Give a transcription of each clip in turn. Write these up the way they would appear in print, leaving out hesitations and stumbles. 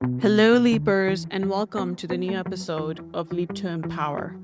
Hello, Leapers, and welcome to the new episode of Leap to Empower.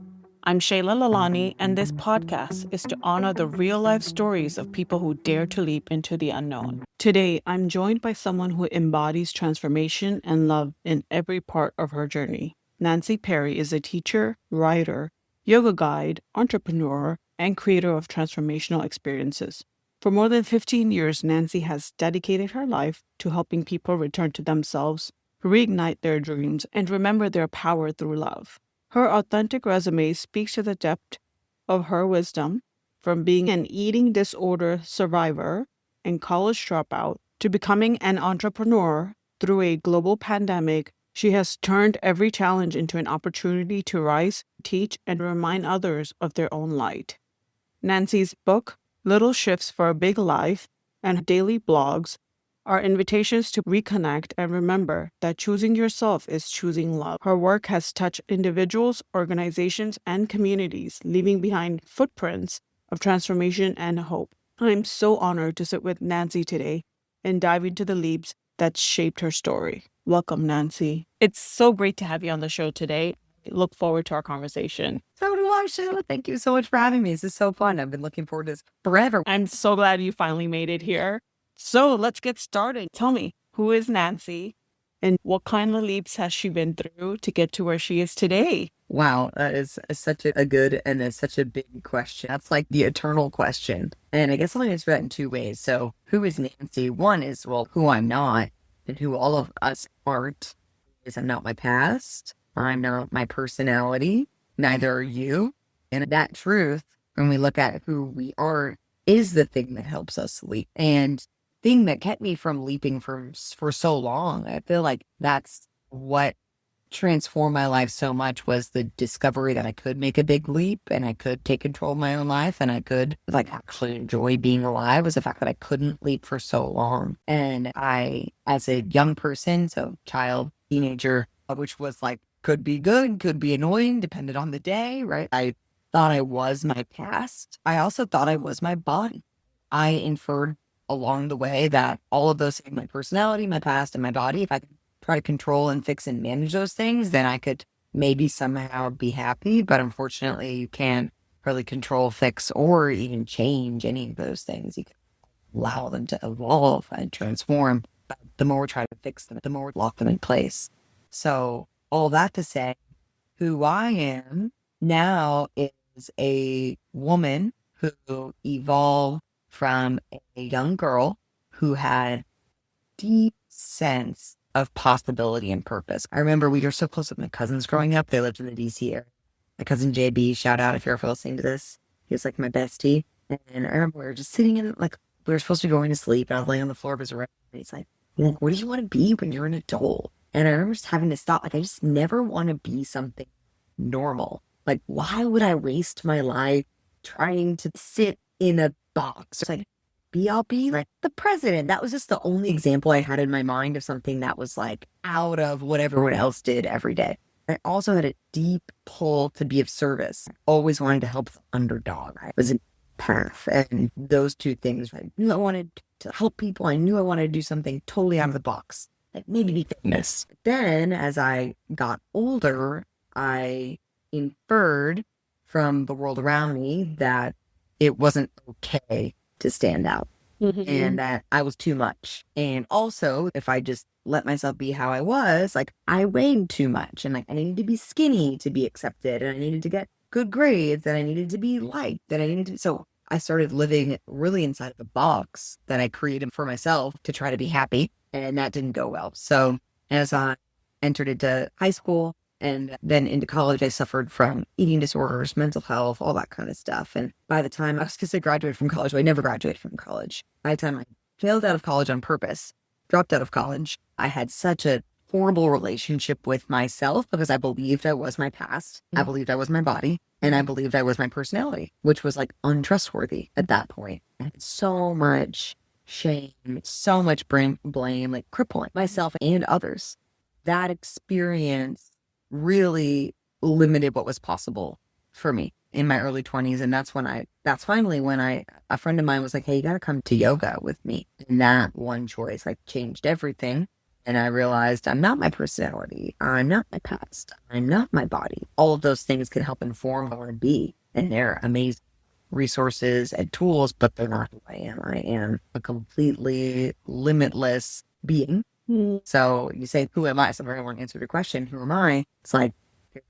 I'm Shaila Lalani, and this podcast is to honor the real life stories of people who dare to leap into the unknown. Today, I'm joined by someone who embodies transformation and love in every part of her journey. Nancy Perry is a teacher, writer, yoga guide, entrepreneur, and creator of transformational experiences. For more than 15 years, Nancy has dedicated her life to helping people return to themselves, reignite their dreams, and remember their power through love. Her authentic resume speaks to the depth of her wisdom, from being an eating disorder survivor and college dropout to becoming an entrepreneur through a global pandemic. She has turned every challenge into an opportunity to rise, teach, and remind others of their own light. Nancy's book, Little Shifts for a Big Life, and daily blogs are invitations to reconnect and remember that choosing yourself is choosing love. Her work has touched individuals, organizations, and communities, leaving behind footprints of transformation and hope. I'm so honored to sit with Nancy today and dive into the leaps that shaped her story. Welcome, Nancy. It's so great to have you on the show today. I look forward to our conversation. So do I, Shaila. Thank you so much for having me. This is so fun. I've been looking forward to this forever. I'm so glad you finally made it here. So let's get started. Tell me, who is Nancy and what kind of leaps has she been through to get to where she is today? Wow, that is such a good and such a big question. That's like the eternal question. And I guess I'll answer that in two ways. So who is Nancy? One is, well, who I'm not and who all of us aren't is I'm not my past. I'm not my personality. Neither are you. And that truth, when we look at who we are, is the thing that helps us leap. And thing that kept me from leaping for so long. I feel like that's what transformed my life so much was the discovery that I could make a big leap and I could take control of my own life and I could like actually enjoy being alive, was the fact that I couldn't leap for so long. And I, as a young person, so child, teenager, which was like, could be good, could be annoying, depended on the day, right? I thought I was my past. I also thought I was my body. I inferred along the way that all of those things, my personality, my past, and my body, if I could try to control and fix and manage those things, then I could maybe somehow be happy. But unfortunately, you can't really control, fix, or even change any of those things. You can allow them to evolve and transform. But the more we try to fix them, the more we lock them in place. So all that to say, who I am now is a woman who evolved from a young girl who had deep sense of possibility and purpose. I remember we were so close with my cousins growing up. They lived in the DC area. My cousin JB, shout out if you're ever listening to this. He was like my bestie. And I remember we were just sitting in, like, we were supposed to be going to sleep. And I was laying on the floor of his room. And he's like, what do you want to be when you're an adult? And I remember just having this thought, like, I just never want to be something normal. Like, why would I waste my life trying to sit in a box? It's like, I'll be like the president. That was just the only example I had in my mind of something that was like out of what everyone else did every day. I also had a deep pull to be of service. I always wanted to help the underdog. I was a path. And those two things, I knew I wanted to help people. I knew I wanted to do something totally out of the box, like maybe be famous. Then as I got older, I inferred from the world around me that it wasn't okay to stand out and that I was too much. And also, if I just let myself be how I was, like I weighed too much and like I needed to be skinny to be accepted and I needed to get good grades and I needed to be liked that I needed to. So I started living really inside of a box that I created for myself to try to be happy. And that didn't go well. So as I entered into high school, and then into college, I suffered from eating disorders, mental health, all that kind of stuff. And by the time I was going to graduate from college, I never graduated from college. By the time I failed out of college on purpose, dropped out of college, I had such a horrible relationship with myself because I believed I was my past. I believed I was my body. And I believed I was my personality, which was like untrustworthy at that point. I had so much shame, so much blame, like crippling myself and others. That experience really limited what was possible for me in my early 20s. And that's finally when a friend of mine was like, hey, you got to come to yoga with me. And that one choice like changed everything. And I realized I'm not my personality. I'm not my past. I'm not my body. All of those things can help inform who I want to be. And they're amazing resources and tools, but they're not who I am. I am a completely limitless being. So you say, who am I? So if I want to answer the question, who am I? It's like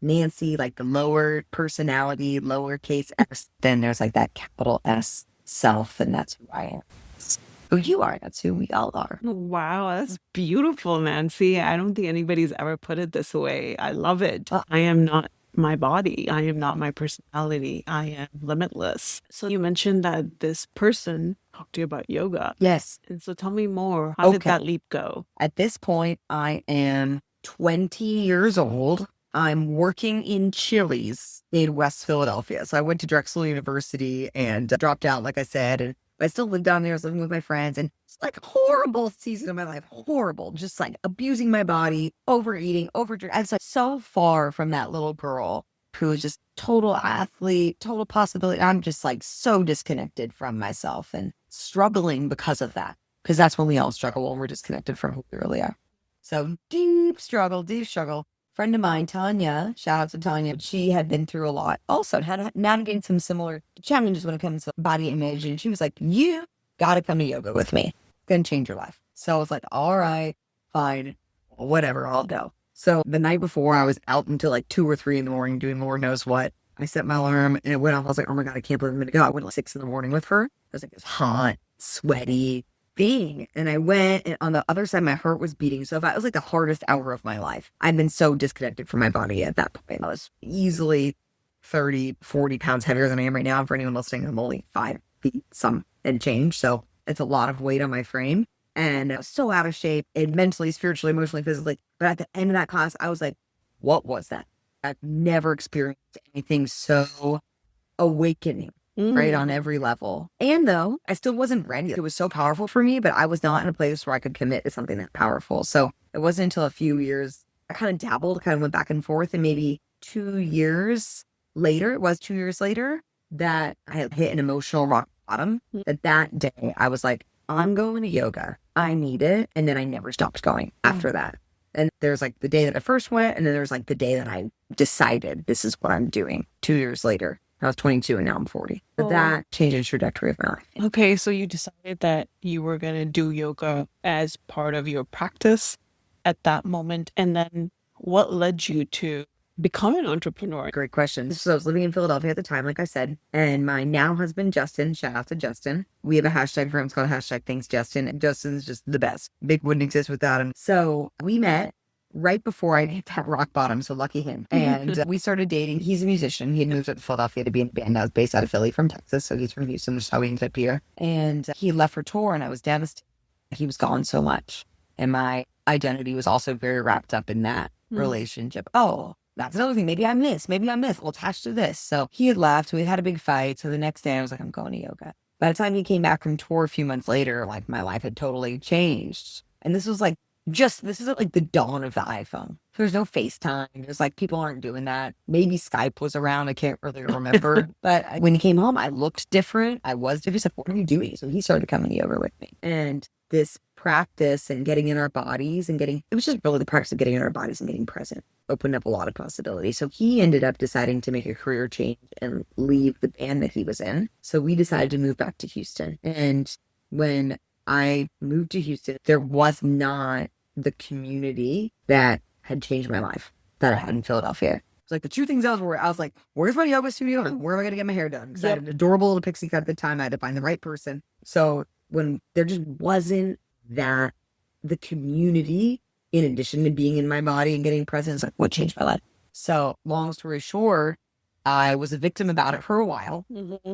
Nancy, like the lower personality, lowercase s. Then there's like that capital S self, and that's who I am. It's who you are. That's who we all are. Wow, that's beautiful, Nancy. I don't think anybody's ever put it this way. I love it. I am not my body. I am not my personality. I am limitless. So you mentioned that this person talked to you about yoga. Yes. And so tell me more. How did that leap go? At this point, I am 20 years old. I'm working in Chili's in West Philadelphia. So I went to Drexel University and dropped out, like I said, and I still lived down there. I was living with my friends, and it's like horrible season of my life. Horrible. Just like abusing my body, overeating, overdrinking. I was like so far from that little girl who was just total athlete, total possibility. I'm just like so disconnected from myself and struggling because of that. Because that's when we all struggle, when we're disconnected from who we really are. So deep struggle, deep struggle. Friend of mine, Tanya, shout out to Tanya, she had been through a lot. Also had navigated some similar challenges when it comes to body image. And she was like, you got to come to yoga with me. It's going to change your life. So I was like, all right, fine, whatever, I'll go. So the night before, I was out until like 2 or 3 in the morning doing Lord knows what. I set my alarm and it went off. I was like, oh my God, I can't believe I'm going to go. I went at like 6 in the morning with her. I was like, it's hot, sweaty thing. And I went, and on the other side, my heart was beating so fast. It was like the hardest hour of my life. I'd been so disconnected from my body at that point. I was easily 30, 40 pounds heavier than I am right now. For anyone listening, I'm only 5 feet some and change. So it's a lot of weight on my frame. And I was so out of shape, and mentally, spiritually, emotionally, physically. But at the end of that class, I was like, what was that? I've never experienced anything so awakening, right, on every level. And though I still wasn't ready, it was so powerful for me, but I was not in a place where I could commit to something that powerful. So it wasn't until a few years, I kind of dabbled, kind of went back and forth. And maybe 2 years later, it was 2 years later, that I had hit an emotional rock bottom. That day, I was like, I'm going to yoga. I need it. And then I never stopped going after that. And there's like the day that I first went, and then there's like the day that I decided this is what I'm doing 2 years later. I was 22 and now I'm 40. But that changed the trajectory of my life. Okay, so you decided that you were going to do yoga as part of your practice at that moment. And then what led you to become an entrepreneur? Great question. So I was living in Philadelphia at the time, like I said, and my now husband, Justin, shout out to Justin. We have a hashtag for him. It's called hashtag thanks Justin. And Justin's just the best. Big wouldn't exist without him. So we met right before I hit that rock bottom. So lucky him. And we started dating. He's a musician. He had moved up to Philadelphia to be in a band. I was based out of Philly from Texas. So he's from Houston, which is how we ended up here. And he left for tour, and I was devastated. He was gone so much. And my identity was also very wrapped up in that relationship. Oh, that's another thing. Maybe I'm this. Maybe I'm this. Well, attached to this. So he had left. We had a big fight. So the next day I was like, I'm going to yoga. By the time he came back from tour a few months later, like my life had totally changed. And this was like, this is like the dawn of the iPhone. There's no FaceTime. There's like, people aren't doing that. Maybe Skype was around. I can't really remember. But when he came home, I looked different. I was different. He's like, what are you doing? So he started coming over with me. And this practice and getting in our bodies and it was just really the practice of getting in our bodies and getting present opened up a lot of possibilities. So he ended up deciding to make a career change and leave the band that he was in. So we decided to move back to Houston. And when I moved to Houston, there was not the community that had changed my life that I had in Philadelphia. It's like the two things I was like, where's my yoga studio? And where am I going to get my hair done? Because I had an adorable little pixie cut at the time. I had to find the right person. So when there just wasn't the community, in addition to being in my body and getting present, it's like what changed my life. So long story short, I was a victim about it for a while,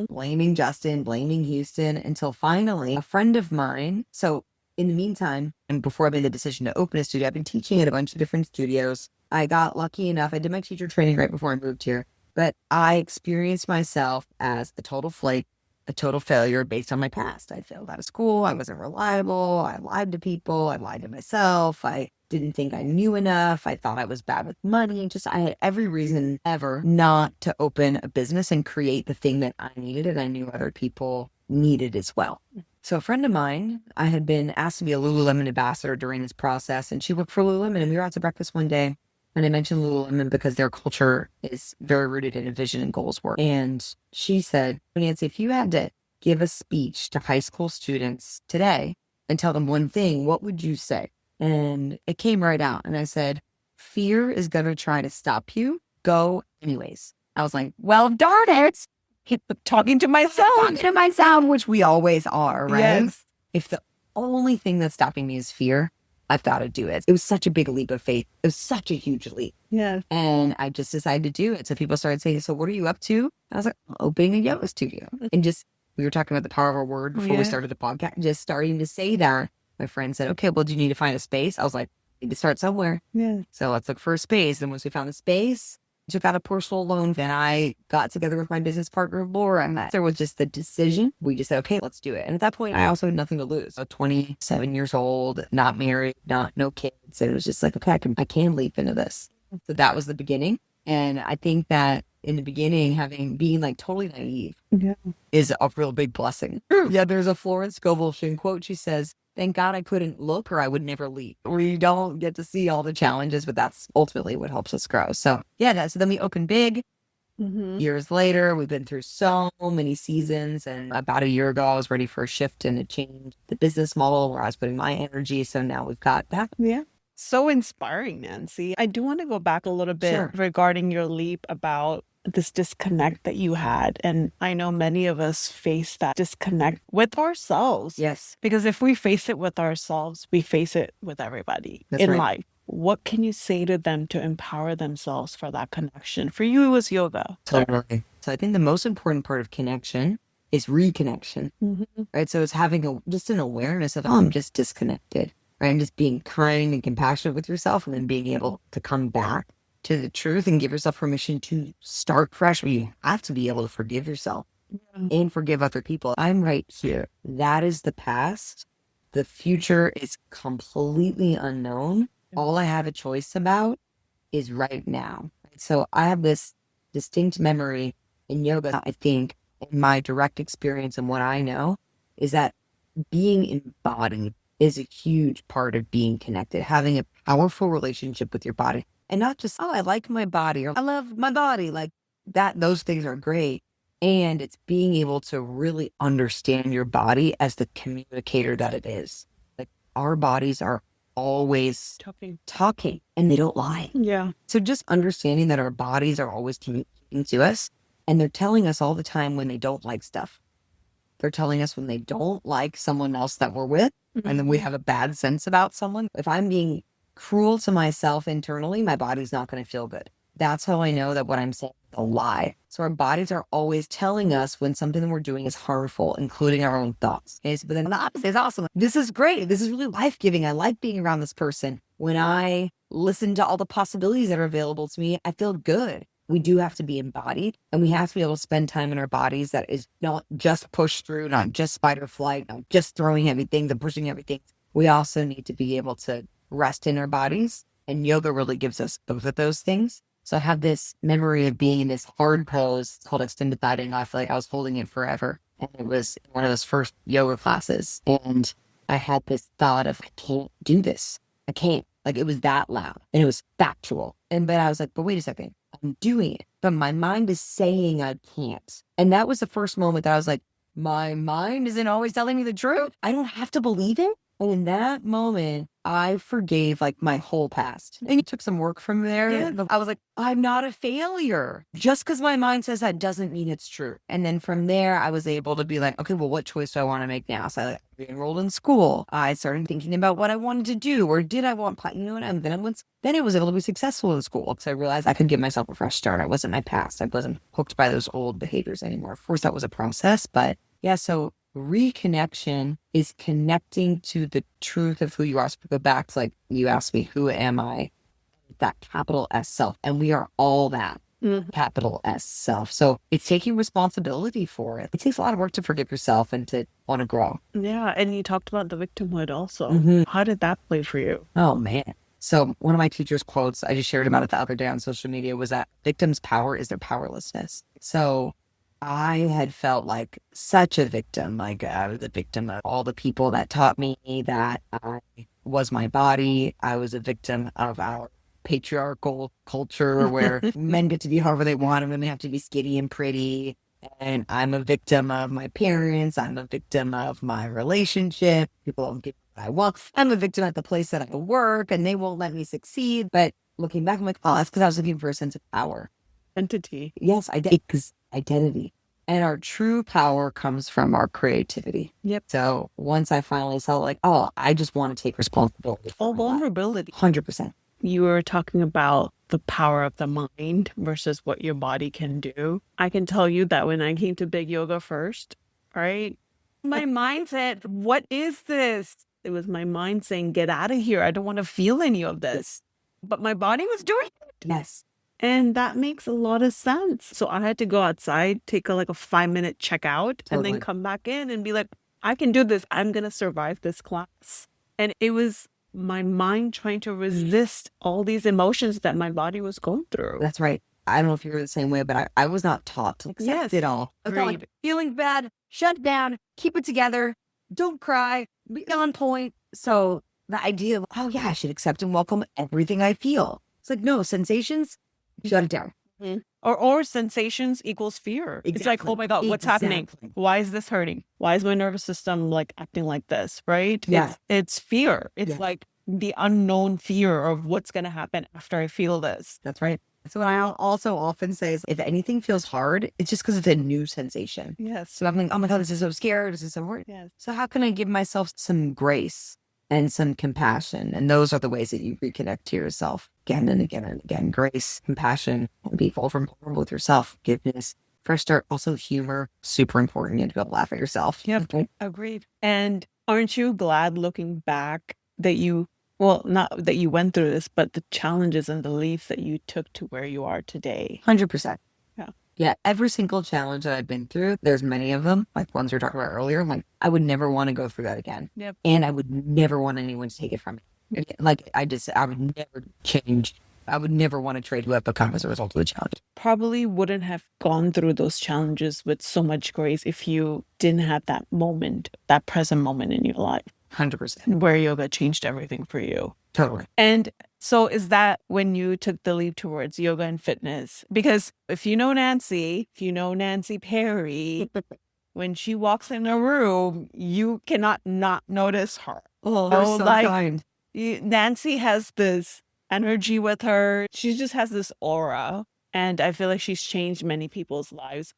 blaming Justin, blaming Houston, until finally a friend of mine. So in the meantime, and before I made the decision to open a studio, I've been teaching at a bunch of different studios. I got lucky enough. I did my teacher training right before I moved here, but I experienced myself as a total flake, a total failure based on my past. I failed out of school. I wasn't reliable. I lied to people. I lied to myself. I didn't think I knew enough. I thought I was bad with money. I had every reason ever not to open a business and create the thing that I needed and I knew other people needed as well. So a friend of mine, I had been asked to be a Lululemon ambassador during this process, and she worked for Lululemon, and we were out to breakfast one day, and I mentioned Lululemon because their culture is very rooted in a vision and goals work. And she said, Nancy, if you had to give a speech to high school students today and tell them one thing, what would you say? And it came right out. And I said, fear is going to try to stop you. Go anyways. I was like, well, darn it. Talking to myself. Talking to myself, which we always are, right? Yes. If the only thing that's stopping me is fear, I've got to do it. It was such a big leap of faith. It was such a huge leap. Yeah. And I just decided to do it. So people started saying, so what are you up to? I was like, opening a yoga studio. And just, we were talking about the power of our word before we started the podcast, just starting to say that. My friend said, okay, well, do you need to find a space? I was like, I need to start somewhere. Yeah. So let's look for a space. And once we found a space, took out a personal loan. Then I got together with my business partner, Laura, and there was just the decision. We just said, okay, let's do it. And at that point, I also had nothing to lose. So 27 years old, not married, no kids. And it was just like, okay, I can leap into this. So that was the beginning. And I think that in the beginning, being like totally naive is a real big blessing. Yeah, there's a Florence Scovel quote. She says, thank God I couldn't look or I would never leap. We don't get to see all the challenges, but that's ultimately what helps us grow. So yeah, so then we opened big. Years later, we've been through so many seasons. And about a year ago, I was ready for a shift and a change the business model where I was putting my energy. So now we've got that. Yeah. So inspiring, Nancy. I do want to go back a little bit regarding your leap about this disconnect that you had. And I know many of us face that disconnect with ourselves. Yes. Because if we face it with ourselves, we face it with everybody in life. What can you say to them to empower themselves for that connection? For you, it was yoga. Totally. So I think the most important part of connection is reconnection, right? So it's having just an awareness of, oh, I'm just disconnected, right? And just being kind and compassionate with yourself and then being able to come back to the truth and give yourself permission to start fresh. You have to be able to forgive yourself and forgive other people. I'm right here. That is the past. The future is completely unknown. All I have a choice about is right now. So I have this distinct memory in yoga. I think in my direct experience and what I know is that being embodied is a huge part of being connected, having a powerful relationship with your body. And not just, oh, I like my body or I love my body. Like that, those things are great. And it's being able to really understand your body as the communicator that it is. Like our bodies are always talking and they don't lie. Yeah. So just understanding that our bodies are always communicating to us and they're telling us all the time when they don't like stuff. They're telling us when they don't like someone else that we're with and then we have a bad sense about someone. If I'm being cruel to myself internally, my body's not going to feel good. That's how I know that what I'm saying is a lie. So our bodies are always telling us when something that we're doing is harmful, including our own thoughts. Okay, but then the opposite is awesome. This is great. This is really life-giving. I like being around this person. When I listen to all the possibilities that are available to me, I feel good. We do have to be embodied and we have to be able to spend time in our bodies that is not just push through, not just spider flight, not just throwing heavy things and pushing everything. We also need to be able to rest in our bodies. And yoga really gives us both of those things. So I have this memory of being in this hard pose called extended thigh dangling. I feel like I was holding it forever. And it was one of those first yoga classes. And I had this thought of, I can't do this. I can't. Like it was that loud and it was factual. But I was like, but wait a second, I'm doing it. But my mind is saying I can't. And that was the first moment that I was like, my mind isn't always telling me the truth. I don't have to believe it. And in that moment, I forgave like my whole past. And it took some work from there. Yeah. I was like, I'm not a failure. Just because my mind says that doesn't mean it's true. And then from there, I was able to be like, okay, well, what choice do I want to make now? So I re-enrolled in school. I started thinking about what I wanted to do, or did I want, you know what? And then I was able to be successful in school because I realized I could give myself a fresh start. I wasn't my past. I wasn't hooked by those old behaviors anymore. Of course, that was a process, but yeah, so reconnection is connecting to the truth of who you are. So go back to like, you asked me, who am I? That capital S self. And we are all that capital S self. So it's taking responsibility for it. It takes a lot of work to forgive yourself and to want to grow. Yeah. And you talked about the victimhood also. How did that play for you? Oh, man. So one of my teacher's quotes, I just shared about it the other day on social media, was that victims' power is their powerlessness. So I had felt like such a victim. Like I was a victim of all the people that taught me that I was my body. I was a victim of our patriarchal culture where men get to be however they want and women have to be skinny and pretty. And I'm a victim of my parents. I'm a victim of my relationship. People don't give me what I want. I'm a victim at the place that I work and they won't let me succeed. But looking back, I'm like, oh, that's because I was looking for a sense of power. Entity. Yes, identity. And our true power comes from our creativity. Yep. So once I finally felt like, oh, I just want to take responsibility for All my life. vulnerability. 100%. You were talking about the power of the mind versus what your body can do. I can tell you that when I came to big yoga first, right? My mind said, what is this? It was my mind saying, get out of here. I don't want to feel any of this. But my body was doing it. Yes. And that makes a lot of sense. So I had to go outside, take like a 5-minute check out, and then come back in and be like, I can do this. I'm going to survive this class. And it was my mind trying to resist all these emotions that my body was going through. That's right. I don't know if you're the same way, but I was not taught to accept it all. I felt like feeling bad, shut down, keep it together, don't cry, be on point. So the idea of, oh yeah, I should accept and welcome everything I feel. It's like, no, sensations, shut it down. Mm-hmm. Or sensations equals fear. Exactly. It's like, oh my God, what's happening? Why is this hurting? Why is my nervous system like acting like this? Right? Yeah. It's fear. It's like the unknown fear of what's going to happen after I feel this. That's right. So what I also often say is if anything feels hard, it's just because it's a new sensation. Yes. So I'm like, oh my God, this is so scary. This is so hard. Yes. So how can I give myself some grace and some compassion? And those are the ways that you reconnect to yourself again and again and again. Grace, compassion, be vulnerable with yourself, forgiveness, fresh start. Also humor, super important. You have to be able to laugh at yourself. Yep. Agreed. And aren't you glad looking back that you, well, not that you went through this, but the challenges and the leaps that you took to where you are today? 100%. Yeah. Yeah. Every single challenge that I've been through, there's many of them, like ones we were talking about earlier. Like I would never want to go through that again. Yep. And I would never want anyone to take it from me. Like I would never change. I would never want to trade who I've become as a result of the challenge. Probably wouldn't have gone through those challenges with so much grace if you didn't have that moment, that present moment in your life. 100%. Where yoga changed everything for you. Totally. And so is that when you took the leap towards yoga and fitness? Because if you know Nancy Perry, when she walks in a room, you cannot not notice her. Oh, they're so kind. Nancy has this energy with her. She just has this aura. And I feel like she's changed many people's lives.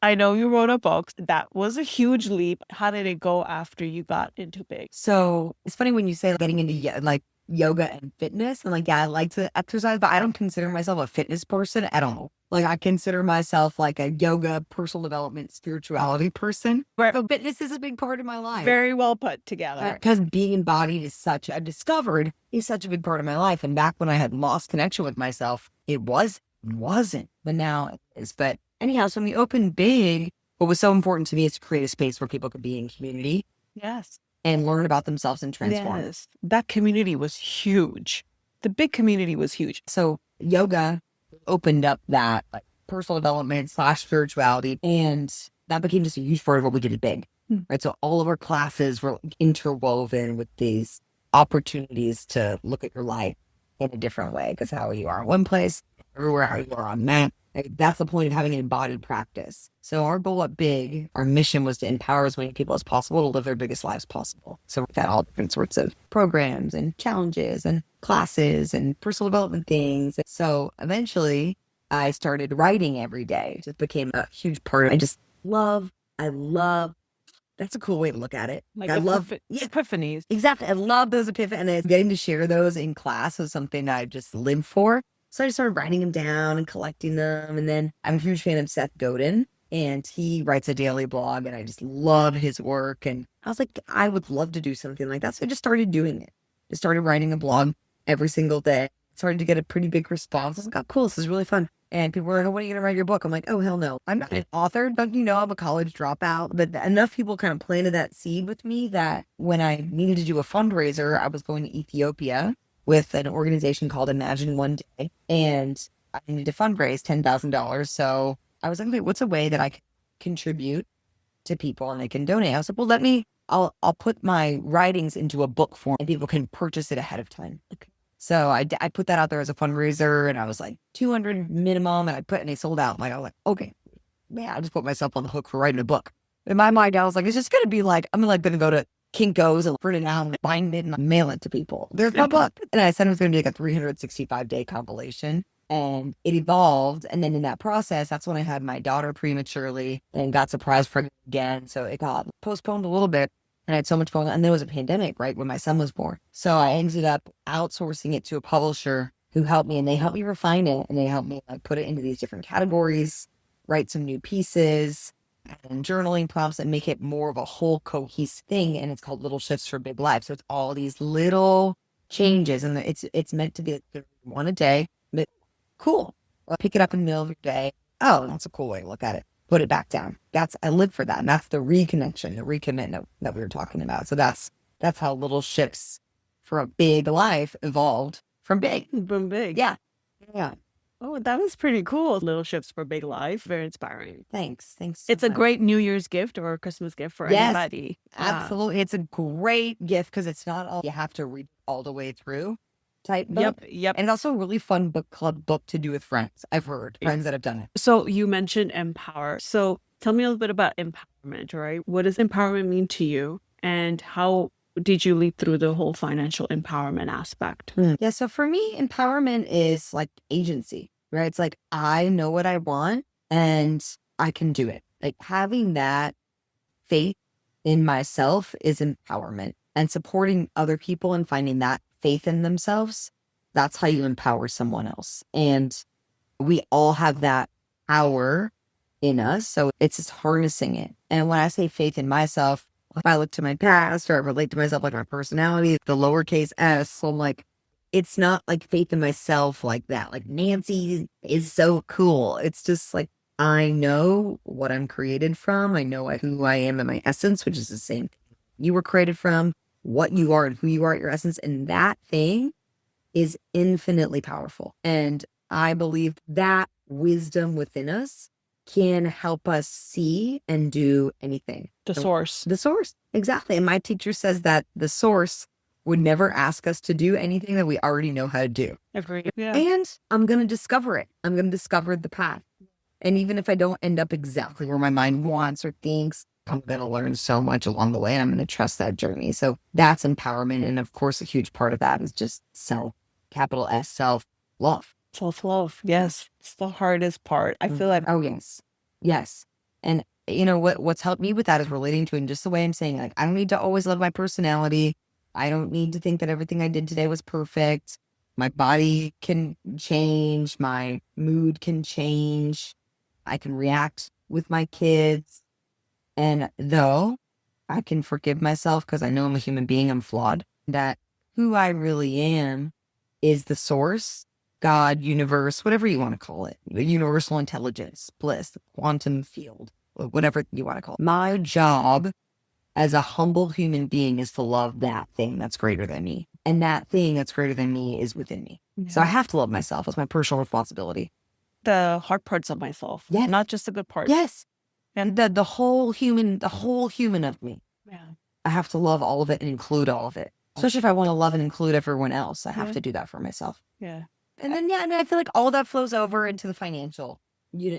I know you wrote a book. That was a huge leap. How did it go after you got into big? So it's funny when you say getting into like yoga and fitness. And like, yeah, I like to exercise, but I don't consider myself a fitness person at all. Like I consider myself like a yoga, personal development, spirituality person. Where fitness is a big part of my life. Very well put together. Because being embodied is such a big part of my life. And back when I had lost connection with myself, it wasn't, but now it is. But anyhow, so when we opened big, what was so important to me is to create a space where people could be in community. Yes. And learn about themselves and transform. Yes. That community was huge. The big community was huge. So yoga opened up that like personal development / spirituality. And that became just a huge part of what we did at big. Right. So all of our classes were interwoven with these opportunities to look at your life in a different way. Because how you are in one place, everywhere how you are on that. That's the point of having an embodied practice. So our goal at Big, our mission was to empower as many people as possible to live their biggest lives possible. So we've had all different sorts of programs and challenges and classes and personal development things. So eventually I started writing every day. It just became a huge part of it. I love, that's a cool way to look at it. Like I love epiphanies. Exactly. I love those epiphanies. And getting to share those in class was something I just lived for. So I just started writing them down and collecting them. And then I'm a huge fan of Seth Godin, and he writes a daily blog, and I just love his work. And I was like, I would love to do something like that. So I just started doing it. I started writing a blog every single day. Started to get a pretty big response. I was like, oh, cool. This is really fun. And people were like, oh, when are you going to write your book? I'm like, oh, hell no. I'm not an author. Don't you know I'm a college dropout? But enough people kind of planted that seed with me that when I needed to do a fundraiser, I was going to Ethiopia with an organization called Imagine One Day. And I needed to fundraise $10,000. So I was like, wait, what's a way that I can contribute to people and they can donate. I was like, well, I'll put my writings into a book form and people can purchase it ahead of time. Okay. So I put that out there as a fundraiser and I was like 200 minimum and they sold out. I was like, okay, man, I just put myself on the hook for writing a book. In my mind, I was like, it's just going to be like, I'm like going to go to Kinko's and print it out and bind it and mail it to people. There's my book. And I said it was going to be like a 365-day compilation. And it evolved. And then in that process, that's when I had my daughter prematurely and got surprise pregnant again. So it got postponed a little bit. And I had so much going on. And there was a pandemic, right, when my son was born. So I ended up outsourcing it to a publisher who helped me. And they helped me refine it. And they helped me like put it into these different categories, write some new pieces and journaling prompts and make it more of a whole cohesive thing. And it's called Little Shifts for Big Life. So it's all these little changes. And it's meant to be like one a day. But cool. I'll pick it up in the middle of your day. Oh, that's a cool way to look at it. Put it back down. I live for that. And that's the reconnection, the recommitment that we were talking about. So that's how Little Shifts for a Big Life evolved from big. From big. Yeah. Yeah. Oh, that was pretty cool. Little Shifts for Big Life. Very inspiring. Thanks. So it's a much. Great New Year's gift or a Christmas gift for anybody. Absolutely. It's a great gift because it's not all you have to read all the way through type book. Yep. And it's also a really fun book club book to do with friends. I've heard friends that have done it. So you mentioned empower. So tell me a little bit about empowerment, right? What does empowerment mean to you? And how did you lead through the whole financial empowerment aspect? Yeah. So for me, empowerment is like agency, right? It's like, I know what I want and I can do it. Like having that faith in myself is empowerment, and supporting other people and finding that faith in themselves. That's how you empower someone else. And we all have that power in us. So it's just harnessing it. And when I say faith in myself, if I look to my past or I relate to myself, like my personality, the lowercase s. So I'm like, it's not like faith in myself like that. Like Nancy is so cool. It's just like, I know what I'm created from. I know who I am in my essence, which is the same thing you were created from, what you are and who you are at your essence. And that thing is infinitely powerful. And I believe that wisdom within us can help us see and do anything. The source. The source. Exactly. And my teacher says that the source would never ask us to do anything that we already know how to do. Agreed. Yeah. And I'm going to discover it. I'm going to discover the path. And even if I don't end up exactly where my mind wants or thinks, I'm going to learn so much along the way and I'm going to trust that journey. So that's empowerment. And of course, a huge part of that is just capital S, self-love. Self-love. Yes. It's the hardest part. I feel like. Oh, yes. Yes. And you know, what's helped me with that is relating to it in just the way I'm saying, like, I don't need to always love my personality. I don't need to think that everything I did today was perfect. My body can change. My mood can change. I can react with my kids. And though I can forgive myself because I know I'm a human being, I'm flawed, that who I really am is the source, God, universe, whatever you want to call it, the universal intelligence, bliss, the quantum field, whatever you want to call it. My job as a humble human being is to love that thing that's greater than me. And that thing that's greater than me is within me. Yeah. So I have to love myself. It's my personal responsibility. The hard parts of myself. Yes. Not just the good parts. Yes. And the whole human of me. Yeah. I have to love all of it and include all of it. Especially if I want to love and include everyone else, I have to do that for myself. Yeah. And then, and I feel like all that flows over into the financial.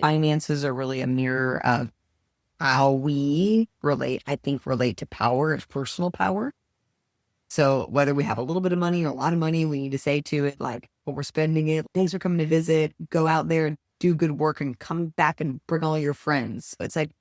Finances are really a mirror of how we relate to power, of personal power. So whether we have a little bit of money or a lot of money, we need to say to it, like, when we're spending it, thanks for coming to visit, go out there and do good work and come back and bring all your friends. It's like,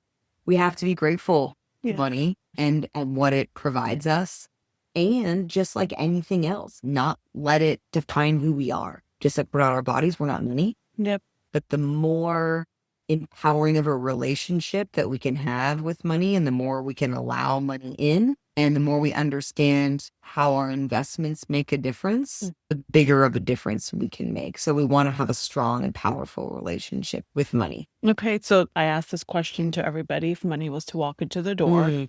we have to be grateful for money and what it provides us. And just like anything else, not let it define who we are. Just like we're not our bodies, we're not money. Yep. But the more empowering of a relationship that we can have with money, and the more we can allow money in, and the more we understand how our investments make a difference, the bigger of a difference we can make. So we want to have a strong and powerful relationship with money. Okay, so I asked this question to everybody. If money was to walk into the door,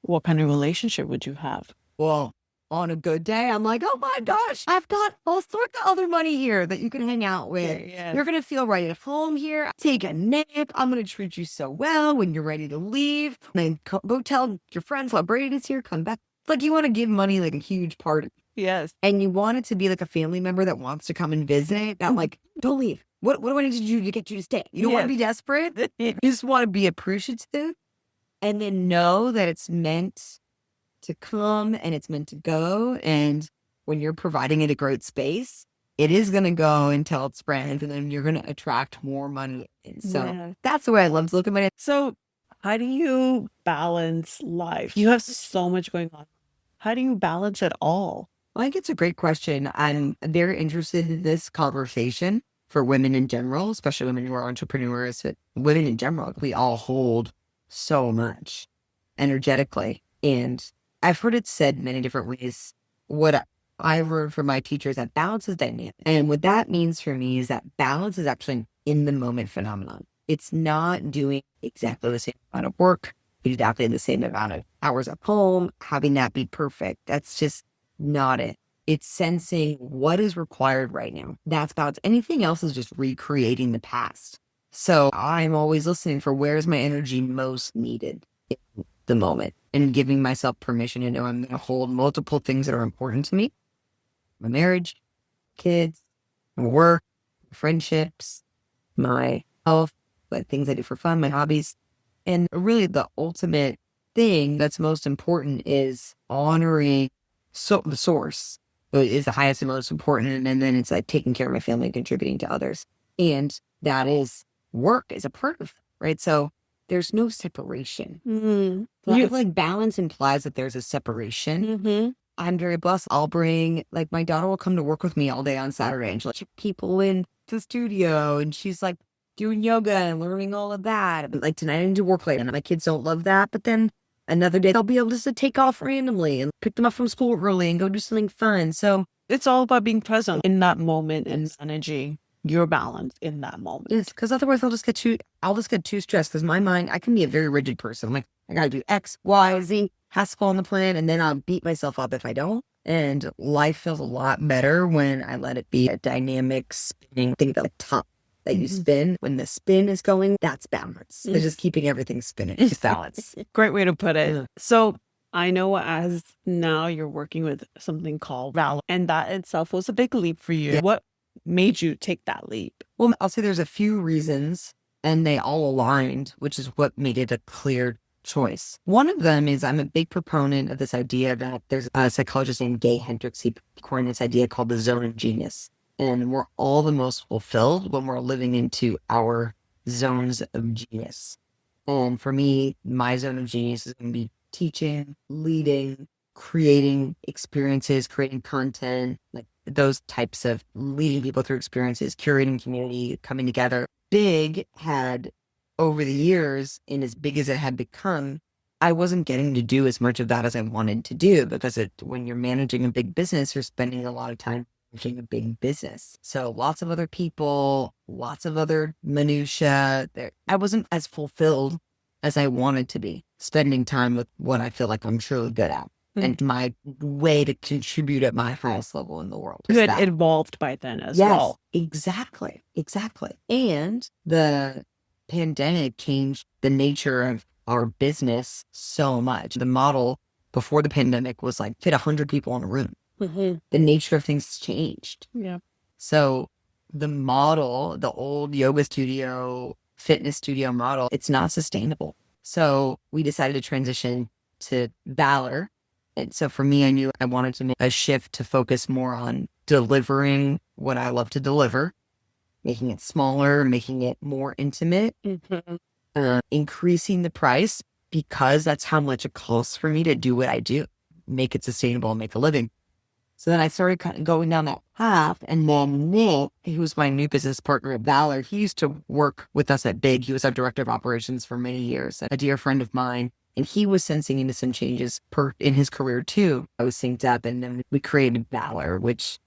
what kind of relationship would you have? Well, on a good day, I'm like, oh my gosh, I've got all sorts of other money here that you can hang out with. Yeah. You're going to feel right at home here. Take a nap. I'm going to treat you so well when you're ready to leave. And then go tell your friends what Brady is here. Come back. Like, you want to give money like a huge party. Yes. And you want it to be like a family member that wants to come and visit. Not like, don't leave. What do I need to do to get you to stay? You don't want to be desperate. You just want to be appreciative and then know that it's meant to come and it's meant to go. And when you're providing it a great space, it is going to go until it's brand, and then you're going to attract more money. And so that's the way I love to look at it. So how do you balance life? You have so much going on. How do you balance it all? Well, I think it's a great question. I'm very interested in this conversation for women in general, especially women who are entrepreneurs, but women in general. We all hold so much energetically. And I've heard it said many different ways. What I've heard from my teachers, that balance is dynamic. And what that means for me is that balance is actually an in the moment phenomenon. It's not doing exactly the same amount of work, exactly the same amount of hours at home, having that be perfect. That's just not it. It's sensing what is required right now. That's balance. Anything else is just recreating the past. So I'm always listening for where's my energy most needed in the moment, and giving myself permission to know I'm going to hold multiple things that are important to me. My marriage, kids, my work, friendships, my health, the things I do for fun, my hobbies. And really the ultimate thing that's most important is honoring the source is the highest and most important. And then it's like taking care of my family and contributing to others. And that is work is a part of it, right? So there's no separation. So I feel like balance implies that there's a separation. I'm very blessed. I'll bring, like, my daughter will come to work with me all day on Saturday, and she'll check people in the studio, and she's like doing yoga and learning all of that. But like tonight I need to work late, and my kids don't love that. But then another day they'll be able just to take off randomly and pick them up from school early and go do something fun. So it's all about being present in that moment and energy. Your balance in that moment. Yes, because otherwise I'll just get too stressed, because my mind, I can be a very rigid person. I'm like, I gotta do X, Y, Z, has to fall on the plan, and then I'll beat myself up if I don't. And life feels a lot better when I let it be a dynamic spinning thing, that top that you spin. When the spin is going, that's balance. It's just keeping everything spinning. It's balance. Great way to put it. So I know as now you're working with something called Valor, and that itself was a big leap for you. What made you take that leap? Well, I'll say there's a few reasons, and they all aligned, which is what made it a clear choice. One of them is I'm a big proponent of this idea that there's a psychologist named Gay Hendricks. He coined this idea called the zone of genius. And we're all the most fulfilled when we're living into our zones of genius. And for me, my zone of genius is going to be teaching, leading, creating experiences, creating content, like those types of leading people through experiences, curating community, coming together. Big had, over the years, and as big as it had become, I wasn't getting to do as much of that as I wanted to do, because when you're managing a big business, you're spending a lot of time managing a big business. So lots of other people, lots of other minutia. I wasn't as fulfilled as I wanted to be, spending time with what I feel like I'm truly good at. And my way to contribute at my highest level in the world. You had evolved by then as well. Exactly. And the pandemic changed the nature of our business so much. The model before the pandemic was like fit 100 people in a room. The nature of things changed. So the model, the old yoga studio, fitness studio model, it's not sustainable. So we decided to transition to Valor. And so for me, I knew I wanted to make a shift to focus more on delivering what I love to deliver, making it smaller, making it more intimate, increasing the price, because that's how much it costs for me to do what I do, make it sustainable and make a living. So then I started kind of going down that path. And then Nick, who's my new business partner at Valor, he used to work with us at Big. He was our director of operations for many years, a dear friend of mine. And he was sensing into some changes in his career too. I was synced up, and then we created Valor, which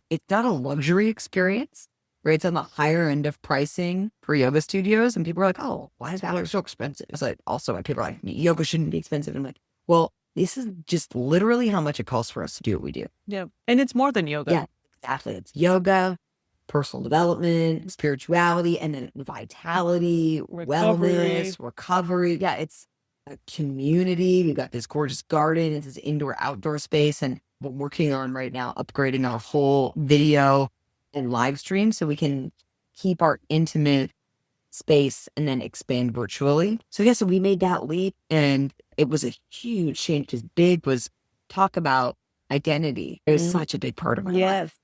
it's not a luxury experience, right? It's on the higher end of pricing for yoga studios. And people are like, oh, why is Valor so expensive? It's like, also, people are like, yoga shouldn't be expensive. And I'm like, well, this is just literally how much it costs for us to do what we do. Yeah. And it's more than yoga. Yeah, exactly. It's yoga, personal development, spirituality, and then vitality, wellness, recovery. Yeah, it's a community. We've got this gorgeous garden. It's this indoor outdoor space. And we're working on right now, upgrading our whole video and live stream so we can keep our intimate space and then expand virtually. So yeah, so we made that leap, and it was a huge change. As big was talk about identity. It was such a big part of my life.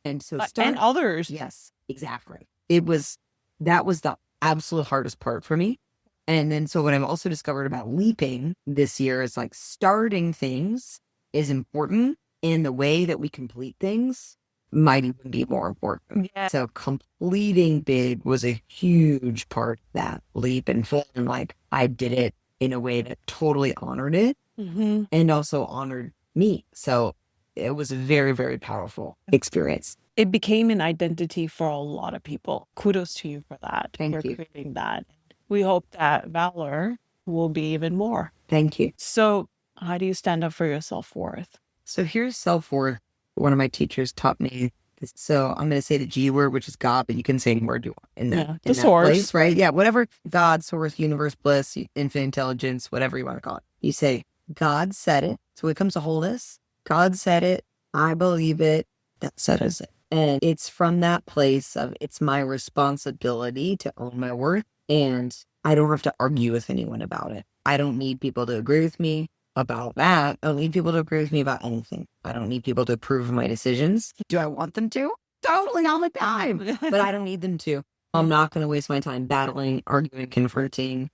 And so and others. Yes, exactly. That was the absolute hardest part for me. And then so what I've also discovered about leaping this year is like starting things is important, and the way that we complete things might even be more important. Yeah. So completing big was a huge part of that leap, and feeling like I did it in a way that totally honored it and also honored me. So it was a very, very powerful experience. It became an identity for a lot of people. Kudos to you for that. Thank you. Creating that. We hope that Valor will be even more. Thank you. So how do you stand up for your self-worth? So here's self-worth. One of my teachers taught me this. So I'm going to say the G word, which is God, but you can say any word you want in that, the source, place, right? Yeah, whatever. God, source, universe, bliss, infinite intelligence, whatever you want to call it. You say, God said it. So when it comes to wholeness, God said it. I believe it. That settles it. And it's from that place of it's my responsibility to own my worth. And I don't have to argue with anyone about it. I don't need people to agree with me about that. I don't need people to agree with me about anything. I don't need people to approve of my decisions. Do I want them to? Totally all the time. But I don't need them to. I'm not going to waste my time battling, arguing, confronting.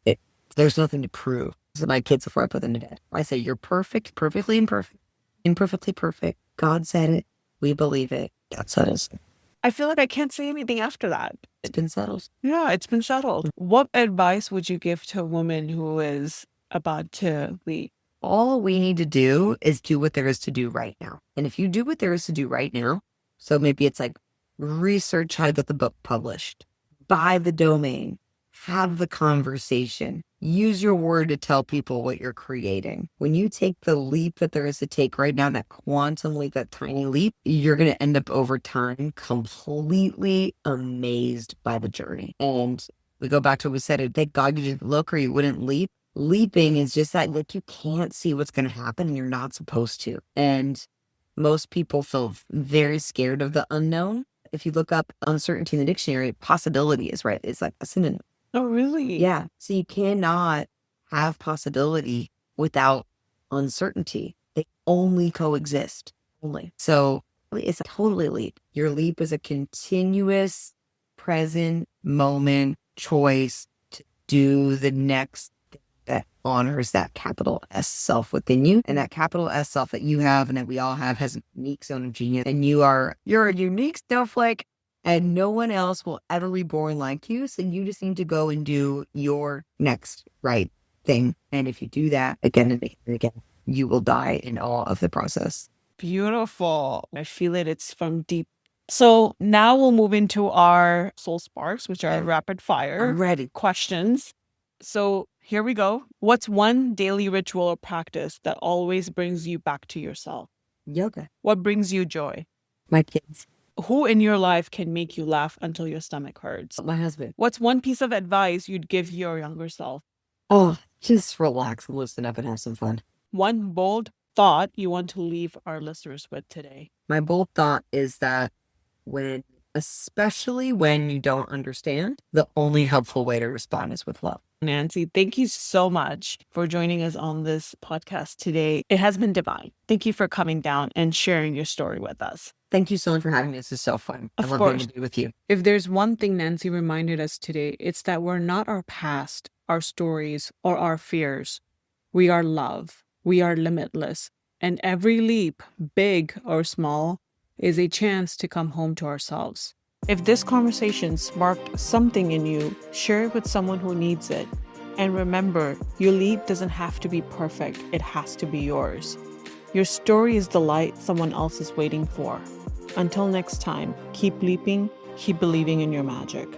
There's nothing to prove. To my kids before I put them to bed. I say, you're perfect, perfectly imperfect, imperfectly perfect. God said it. We believe it. That settles it. I feel like I can't say anything after that. It's been settled. Yeah, it's been settled. What advice would you give to a woman who is about to leave? All we need to do is do what there is to do right now. And if you do what there is to do right now, so maybe it's like research how to get the book published, buy the domain, have the conversation, use your word to tell people what you're creating. When you take the leap that there is to take right now, that quantum leap, that tiny leap, you're going to end up over time completely amazed by the journey. And we go back to what we said, thank God you didn't look or you wouldn't leap. Leaping is just that, like, you can't see what's going to happen and you're not supposed to. And most people feel very scared of the unknown. If you look up uncertainty in the dictionary, possibility is right. It's like a synonym. Oh, really? Yeah. So you cannot have possibility without uncertainty. They only coexist. Only. So it's a totally leap. Your leap is a continuous present moment choice to do the next thing that honors that capital S self within you. And that capital S self that you have and that we all have has a unique zone of genius. And you're a unique snowflake. And no one else will ever be born like you. So you just need to go and do your next right thing. And if you do that again and again and again, you will die in awe of the process. Beautiful. I feel it. It's from deep. So now we'll move into our soul sparks, which are rapid fire I'm ready. questions. So here we go. What's one daily ritual or practice that always brings you back to yourself? Yoga. What brings you joy? My kids. Who in your life can make you laugh until your stomach hurts? My husband. What's one piece of advice you'd give your younger self? Oh, just relax and listen up and have some fun. One bold thought you want to leave our listeners with today? My bold thought is that especially when you don't understand, the only helpful way to respond is with love. Nancy, thank you so much for joining us on this podcast today. It has been divine. Thank you for coming down and sharing your story with us. Thank you so much for having me. This is so fun. I love being to be with you. If there's one thing Nancy reminded us today, it's that we're not our past, our stories, or our fears. We are love. We are limitless. And every leap, big or small, is a chance to come home to ourselves. If this conversation sparked something in you, share it with someone who needs it. And remember, your leap doesn't have to be perfect. It has to be yours. Your story is the light someone else is waiting for. Until next time, keep leaping, keep believing in your magic.